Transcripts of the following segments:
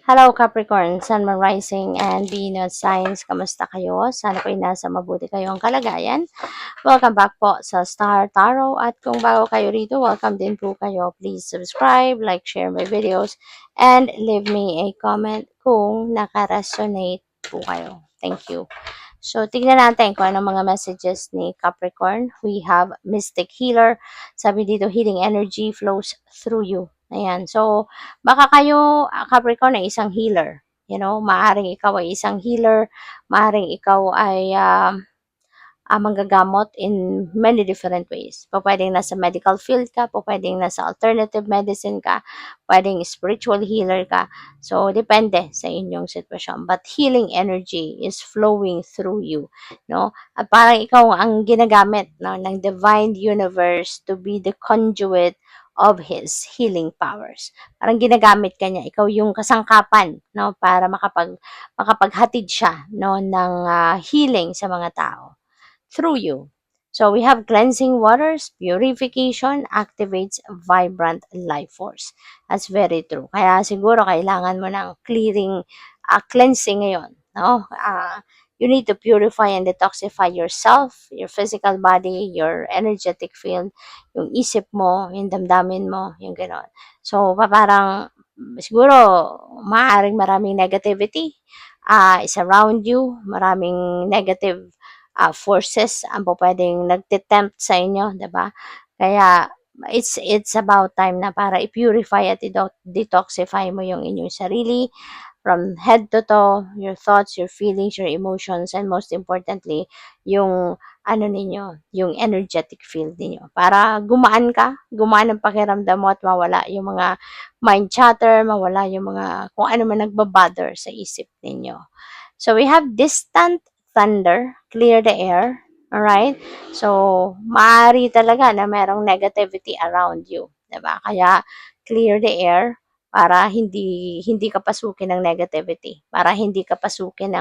Hello Capricorn, Sun, Moon, Rising, and Venus signs. Kamusta kayo? Sana po'y nasa mabuti kayong kalagayan. Welcome back po sa Star Tarot. At kung bago kayo rito, welcome din po kayo. Please subscribe, like, share my videos, and leave me a comment kung naka-resonate po kayo. Thank you. So, tignan natin kung anong mga messages ni Capricorn. We have Mystic Healer. Sabi dito, healing energy flows through you. Ayan. So, baka kayo, Capricorn, ay isang healer. You know, maaring ikaw ay isang healer. Maaring ikaw ay manggagamot in many different ways. Pwedeng nasa medical field ka, pwedeng nasa alternative medicine ka, pwedeng spiritual healer ka. So, depende sa inyong sitwasyon. But healing energy is flowing through you. No? At parang ikaw ang ginagamit, no, ng divine universe to be the conduit of his healing powers. Parang ginagamit ka niya. Ikaw yung kasangkapan, no, para makapaghatid siya, no, ng healing sa mga tao through you. So we have cleansing waters, purification, activates vibrant life force. That's very true. Kaya siguro kailangan mo ng clearing, cleansing ngayon. No? You need to purify and detoxify yourself, your physical body, your energetic field, yung isip mo, yung damdamin mo, yung gano'n. So parang siguro maraming negativity is around you, maraming negative forces ang pwedeng nagte-tempt sa inyo, 'di ba? Kaya it's about time na para i-purify at detoxify mo yung inyong sarili from head to toe, your thoughts, your feelings, your emotions, and most importantly, yung ano ninyo, yung energetic field ninyo. Para gumaan ang pakiramdam mo at mawala yung mga mind chatter, mawala yung mga kung ano man nagbabother sa isip ninyo. So we have distant thunder, clear the air. Alright? So, maaari talaga na merong negativity around you. Diba? Kaya, clear the air para hindi ka pasukin ng negativity. Para hindi ka pasukin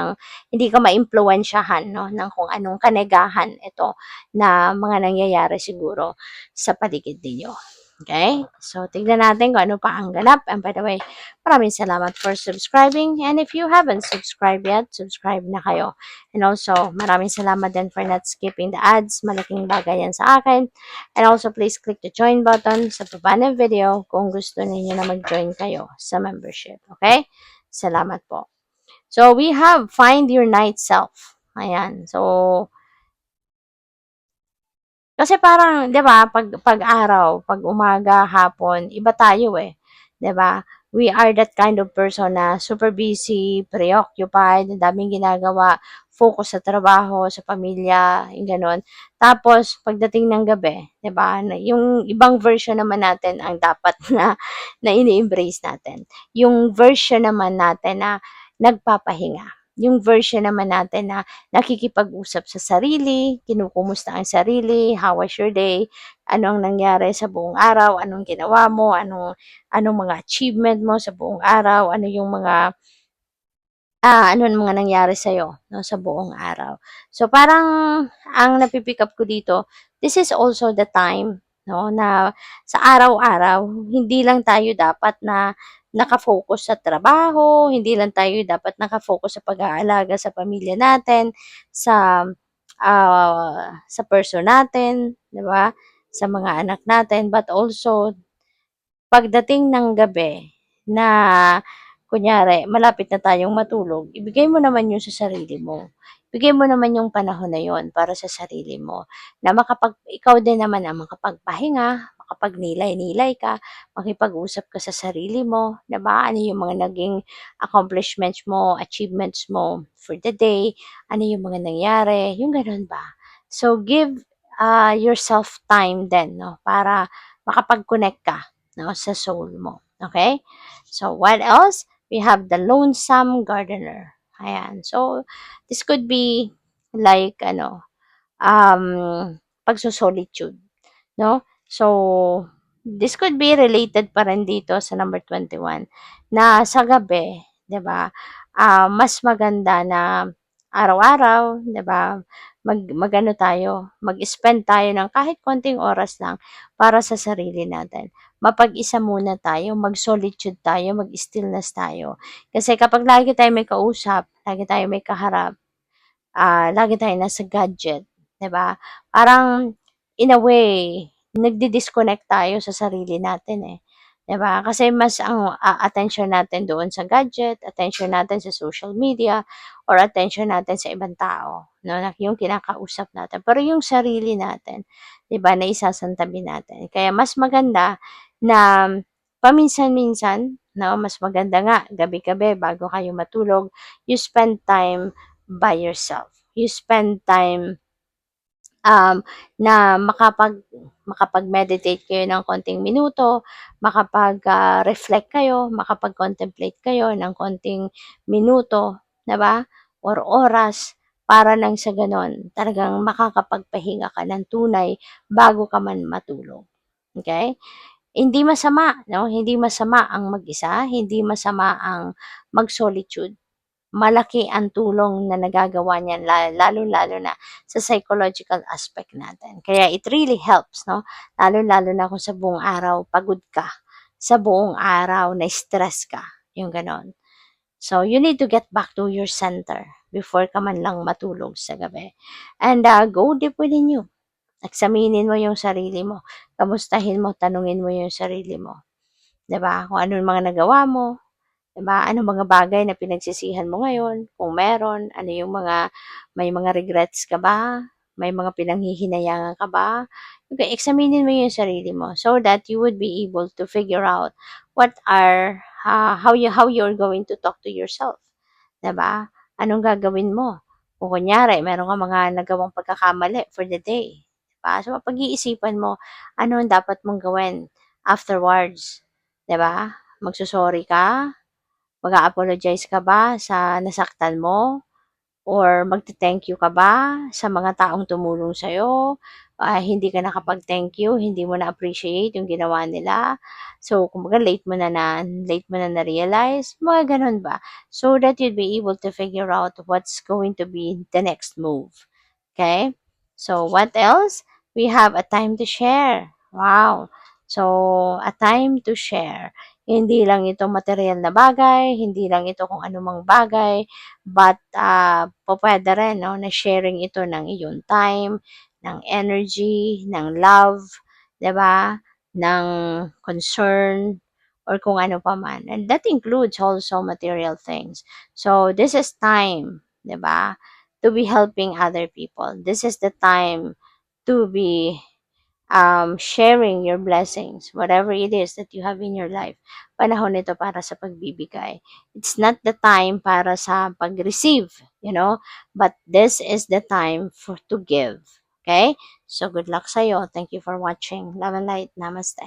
hindi ka maimpluwensyahan, no, ng kung anong kanegahan ito na mga nangyayari siguro sa paligid ninyo. Okay? So, tignan natin kung ano pa ang ganap. And by the way, maraming salamat for subscribing. And if you haven't subscribed yet, subscribe na kayo. And also, maraming salamat din for not skipping the ads. Malaking bagay yan sa akin. And also, please click the join button sa baba ng video kung gusto niyo na mag-join kayo sa membership. Okay? Salamat po. So, we have Find Your Night Self. Ayan. So, kasi parang, 'di ba, pag araw, pag umaga, hapon, iba tayo eh, 'di ba? We are that kind of person na super busy, preoccupied, ang daming ginagawa, focus sa trabaho, sa pamilya, yung gano'n. Tapos pagdating ng gabi, 'di ba, yung ibang version naman natin ang dapat na ini-embrace natin. Yung version naman natin na nagpapahinga. Yung version naman natin na nakikipag-usap sa sarili, kinukumusta ang sarili, how was your day, ano ang nangyari sa buong araw, anong ginawa mo, anong mga achievement mo sa buong araw, ano ang mga nangyari sa'yo, no, sa buong araw. So, parang ang napipick up ko dito, this is also the time, no, na sa araw-araw, hindi lang tayo dapat na nakafocus sa trabaho, hindi lang tayo dapat nakafocus sa pag-aalaga sa pamilya natin, sa person natin, di ba? Sa mga anak natin, but also pagdating ng gabi na kunyari malapit na tayong matulog, ibigay mo naman yun sa sarili mo. Ibigay mo naman yung panahon na yun para sa sarili mo na ikaw din naman ang makapagpahinga, makapagnilay-nilay ka, makipag-usap ka sa sarili mo, 'di ba? Ano yung mga naging accomplishments mo, achievements mo for the day, ano yung mga nangyari, yung gano'n ba? So give yourself time din, no, para makapag-connect ka, no, sa soul mo. Okay? So, what else? We have the lonesome gardener. Ayan. So, this could be like, pagsosolitude. No? So, this could be related pa rin dito sa number 21 na sa gabi, 'di ba? Mas maganda na araw-araw, 'di ba? Mag-ano tayo, mag-spend tayo ng kahit konting oras lang para sa sarili natin. Mapag-isa muna tayo, mag-solitude tayo, mag-stillness tayo. Kasi kapag lagi tayong may kausap, lagi tayong may kaharap, lagi tayong nasa gadget, 'di ba? Parang in a way, nagdi-disconnect tayo sa sarili natin eh. 'Di ba? Kasi mas ang attention natin doon sa gadget, attention natin sa social media, or attention natin sa ibang tao, no? Yung kinakausap natin. Pero yung sarili natin, 'di ba, na isasantabi natin. Kaya mas maganda na paminsan-minsan, no, mas maganda nga gabi-gabi bago kayo matulog, you spend time by yourself. You spend time na makapag-meditate kayo ng konting minuto, reflect kayo, makapag-contemplate kayo ng konting minuto, 'di ba? Or oras para nang sa gano'n talagang makakapagpahinga ka ng tunay bago ka man matulog. Okay? Hindi masama, no? Hindi masama ang mag-isa, hindi masama ang mag-solitude. Malaki ang tulong na nagagawa niyan lalo-lalo na sa psychological aspect natin. Kaya it really helps, no? Lalo-lalo na kung sa buong araw pagod ka, sa buong araw na stress ka, yung ganon. So, you need to get back to your center before ka man lang matulog sa gabi. And go deep within you. Eksaminin mo yung sarili mo. Kamustahin mo, tanungin mo yung sarili mo. 'Di ba? Kung ano yung mga nagawa mo, 'di ba? Ano mga bagay na pinagsisihan mo ngayon? Kung meron, ano yung may mga regrets ka ba? May mga pinanghihinayangan ka ba? Okay, examinin mo yung sarili mo so that you would be able to figure out how you're going to talk to yourself. 'Di ba? Anong gagawin mo? Kung kunyari, meron ka mga nagawang pagkakamali for the day. 'Di ba? So, pag-iisipan mo, ano ang dapat mong gawin afterwards. 'Di ba? Magsusorry ka, mag-a-apologize ka ba sa nasaktan mo? Or magte-thank you ka ba sa mga taong tumulong sa'yo? Hindi ka nakapag-thank you, hindi mo na-appreciate yung ginawa nila. So, kumbaga late mo na na-realize, mga ganun ba? So that you'd be able to figure out what's going to be the next move. Okay? So, what else? We have a time to share. Wow. So, a time to share. Hindi lang ito material na bagay, hindi lang ito kung anumang bagay, but pwede rin, no, na sharing ito ng iyong time, ng energy, ng love, 'di ba? Ng concern, or kung ano pa man. And that includes also material things. So, this is time, 'di ba? To be helping other people. This is the time to be sharing your blessings, whatever it is that you have in your life. Panahon nito para sa pagbibigay. It's not the time para sa pag-receive, but this is the time to give. Okay? So, good luck sa'yo. Thank you for watching. Love and light. Namaste.